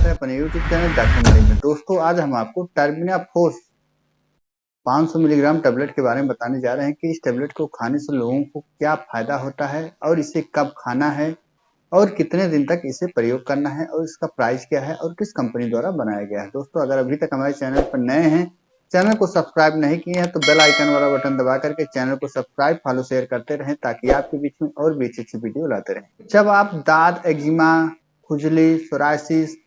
है अपने YouTube channel doctor मरीज में। दोस्तों आज हम आपको टर्बिना फोर्स 500 मिलीग्राम टेबलेट के बारे में बताने जा रहे हैं कि इस टेबलेट को खाने से लोगों को क्या फायदा होता है और इसे कब खाना है और कितने दिन तक इसे प्रयोग करना है और इसका प्राइस क्या है और किस कंपनी द्वारा बनाया गया है। दोस्तों अगर अभी तक हमारे चैनल पर नए हैं, चैनल को सब्सक्राइब नहीं किए हैं तो बेल आइकन वाला बटन दबा करके चैनल को सब्सक्राइब फॉलो शेयर करते रहें ताकि आपके बीच में और भी अच्छी वीडियो लाते रहें। जब आप दांत एक्जिमा, खुजली, सोरायसिस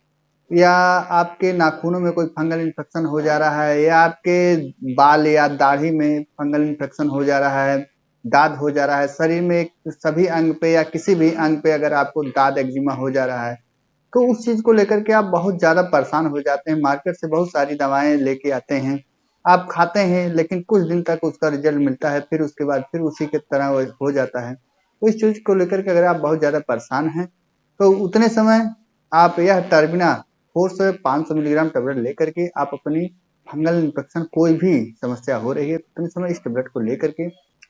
या आपके नाखूनों में कोई फंगल इन्फेक्शन हो जा रहा है या आपके बाल या दाढ़ी में फंगल इन्फेक्शन हो जा रहा है, दाद हो जा रहा है, शरीर में सभी अंग पे या किसी भी अंग पे अगर आपको दाद एक्जिमा हो जा रहा है तो उस चीज को लेकर के आप बहुत ज्यादा परेशान हो जाते हैं। मार्केट से बहुत सारी दवाएं लेके आते हैं, आप खाते हैं लेकिन कुछ दिन तक उसका रिजल्ट मिलता है, फिर उसके बाद फिर उसी के तरह हो जाता है। तो इस चीज को लेकर के अगर आप बहुत ज्यादा परेशान हैं तो उतने समय आप यह टर्बिना फोर्स 500 मिलीग्राम टेबलेट लेकर के आप अपनी फंगल इन्फेक्शन कोई भी समस्या हो रही है तो उस समय इस टेबलेट को लेकर के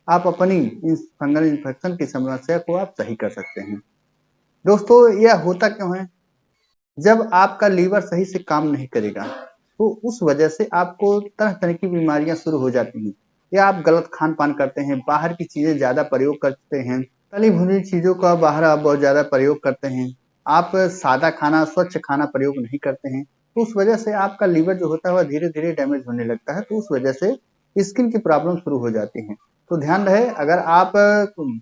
आप अपनी इस फंगल इन्फेक्शन की समस्या को आप सही कर सकते हैं। दोस्तों यह होता क्यों है? जब आपका लीवर सही से काम नहीं करेगा तो उस वजह से आपको तरह तरह की बीमारियां शुरू हो जाती हैं, या आप गलत खान पान करते हैं, बाहर की चीजें ज्यादा प्रयोग करते हैं, तली भुनी चीजों का बाहर आप बहुत ज्यादा प्रयोग करते हैं, आप सादा खाना स्वच्छ खाना प्रयोग नहीं करते हैं, तो उस वजह से आपका लीवर जो होता है वह धीरे धीरे डैमेज होने लगता है, तो उस वजह से स्किन की प्रॉब्लम शुरू हो जाती है। तो ध्यान रहे, अगर आप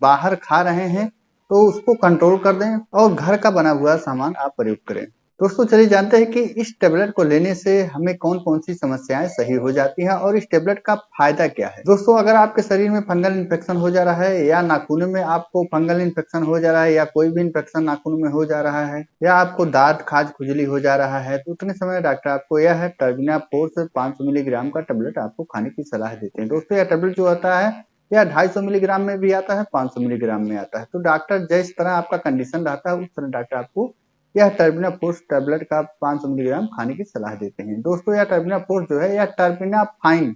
बाहर खा रहे हैं तो उसको कंट्रोल कर दें और घर का बना हुआ सामान आप प्रयोग करें। दोस्तों चलिए जानते हैं कि इस टेबलेट को लेने से हमें कौन कौन सी समस्याएं सही हो जाती हैं और इस टेबलेट का फायदा क्या है। दोस्तों अगर आपके शरीर में फंगल इन्फेक्शन हो जा रहा है या नाखूनों में आपको फंगल इन्फेक्शन हो जा रहा है या कोई भी इन्फेक्शन नाखूनों में हो जा रहा है या आपको दांत खाज खुजली हो जा रहा है तो उतने समय डॉक्टर आपको यह टर्बिना फोर्स 500 मिलीग्राम का टेबलेट आपको खाने की सलाह देते हैं। दोस्तों यह टेबलेट जो होता है यह 250 मिलीग्राम में भी आता है, 500 मिलीग्राम में आता है। तो डॉक्टर जिस तरह आपका कंडीशन रहता है उस तरह डॉक्टर आपको यह टर्बिना फोर्स टेबलेट का 500 मिलीग्राम खाने की सलाह देते हैं। दोस्तों यह टर्बिना फोर्स जो है यह टर्बिना फाइन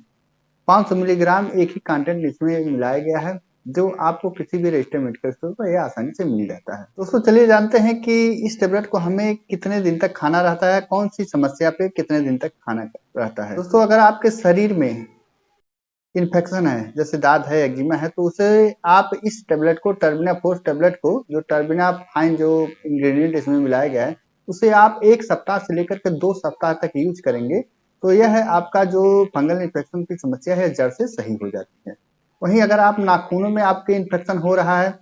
500 मिलीग्राम एक ही कंटेंट इसमें मिलाया गया है जो आपको किसी भी रजिस्टर्ड मेडिकल स्टोर पर यह आसानी से मिल जाता है। दोस्तों चलिए जानते हैं कि इस टेबलेट को हमें कितने दिन तक खाना रहता है, कौन सी समस्या पे कितने दिन तक खाना रहता है। दोस्तों अगर आपके शरीर में इन्फेक्शन है जैसे दाद है, एक्जिमा है, तो उसे आप इस टेबलेट को टर्बिना फोर्स टेबलेट को जो टर्बिना फाइन जो इंग्रेडिएंट इसमें मिलाया गया है उसे आप 1 सप्ताह से लेकर के 2 सप्ताह तक यूज करेंगे तो यह है आपका जो फंगल इन्फेक्शन की समस्या है जड़ से सही हो जाती है। वहीं अगर आप नाखूनों में आपके इन्फेक्शन हो रहा है,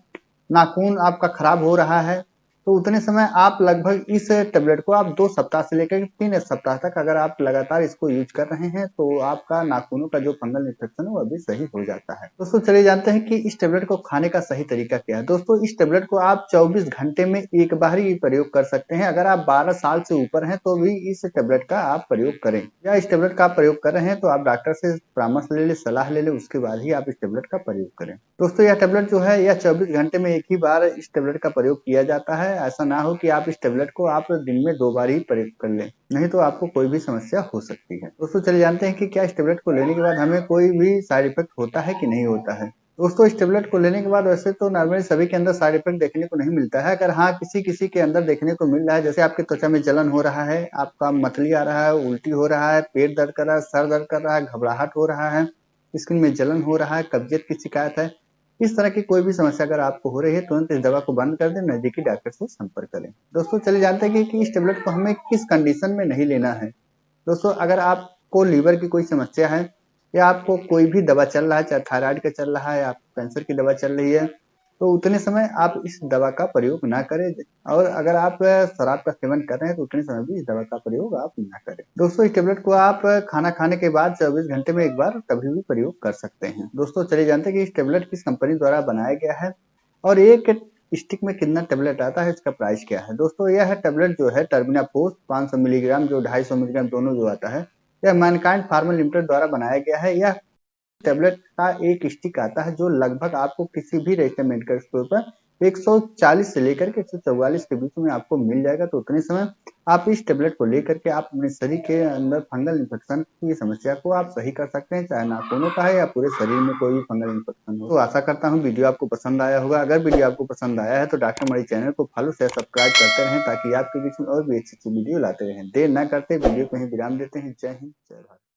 नाखून आपका खराब हो रहा है, तो उतने समय आप लगभग इस टेबलेट को आप 2 सप्ताह से लेकर 3 सप्ताह तक अगर आप लगातार इसको यूज कर रहे हैं तो आपका नाखूनों का जो फंगल इन्फेक्शन है वो भी सही हो जाता है। दोस्तों चलिए जानते हैं कि इस टेबलेट को खाने का सही तरीका क्या है। दोस्तों इस टेबलेट को आप 24 घंटे में एक बार ही प्रयोग कर सकते हैं। अगर आप 12 साल से ऊपर हैं तो भी इस टेबलेट का आप प्रयोग करें, या इस टेबलेट का आप प्रयोग कर रहे हैं तो आप डॉक्टर से परामर्श ले ले, सलाह ले ले, उसके बाद ही आप इस टेबलेट का प्रयोग करें। दोस्तों यह टेबलेट जो है यह 24 घंटे में एक ही बार इस टेबलेट का प्रयोग किया जाता है। ऐसा ना हो कि आप इस टेबलेट को आप दिन में 2 बार ही प्रयोग कर लें, नहीं तो आपको कोई भी समस्या हो सकती है। दोस्तों चलिए जानते हैं कि क्या इस टेबलेट को लेने के बाद हमें कोई भी साइड इफेक्ट होता है कि नहीं होता है। दोस्तों इस टेबलेट को लेने के बाद वैसे तो नॉर्मली सभी के अंदर साइड इफेक्ट देखने को नहीं मिलता है, अगर हाँ किसी किसी के अंदर देखने को मिल रहा है, जैसे आपकी त्वचा में जलन हो रहा है, आपका मतली आ रहा है, उल्टी हो रहा है, पेट दर्द कर रहा है, सर दर्द कर रहा है, घबराहट हो रहा है, स्किन में जलन हो रहा है, कब्जियत की शिकायत है, इस तरह की कोई भी समस्या अगर आपको हो रही है तुरंत इस दवा को बंद कर दें, नजदीकी डॉक्टर से संपर्क करें। दोस्तों चलिए जानते हैं कि इस टेबलेट को हमें किस कंडीशन में नहीं लेना है। दोस्तों अगर आपको लीवर की कोई समस्या है या आपको कोई भी दवा चल रहा है, चाहे थायराइड का चल रहा है, आपको कैंसर की दवा चल रही है, तो उतने समय आप इस दवा का प्रयोग ना करें, और अगर आप शराब का सेवन कर रहे हैं तो उतने समय भी इस दवा का प्रयोग आप ना करें। दोस्तों इस टेबलेट को आप खाना खाने के बाद 24 घंटे में एक बार कभी भी प्रयोग कर सकते हैं। दोस्तों चलिए जानते हैं कि इस टेबलेट किस कंपनी द्वारा बनाया गया है और एक स्टिक में कितना टेबलेट आता है, इसका प्राइस क्या है। दोस्तों यह टेबलेट जो है टर्बिना फोर्स 500 मिलीग्राम जो 250 मिलीग्राम दोनों जो आता है यह मैनकाइंड फार्मा लिमिटेड द्वारा बनाया गया है। यह टेबलेट का एक स्टिक आता है जो लगभग आपको किसी भी रजिस्टर्ड मेडिकल स्टोर पर 140 से लेकर के 144 के बीच में आपको मिल जाएगा। तो उतने समय आप इस टेबलेट को लेकर के आप अपने शरीर के अंदर फंगल इन्फेक्शन की समस्या को आप सही कर सकते हैं, चाहे नाखूनों का है या पूरे शरीर में कोई भी फंगल इन्फेक्शन हो। तो आशा करता हूँ वीडियो आपको पसंद आया होगा। अगर वीडियो आपको पसंद आया है तो डॉक्टर मणि चैनल को फॉलो शेयर सब्सक्राइब करते रहें, ताकि आपके बीच में और भी अच्छी वीडियो लाते रहें। देर न करते वीडियो को ही विराम देते हैं। जय हिंद, जय भारत।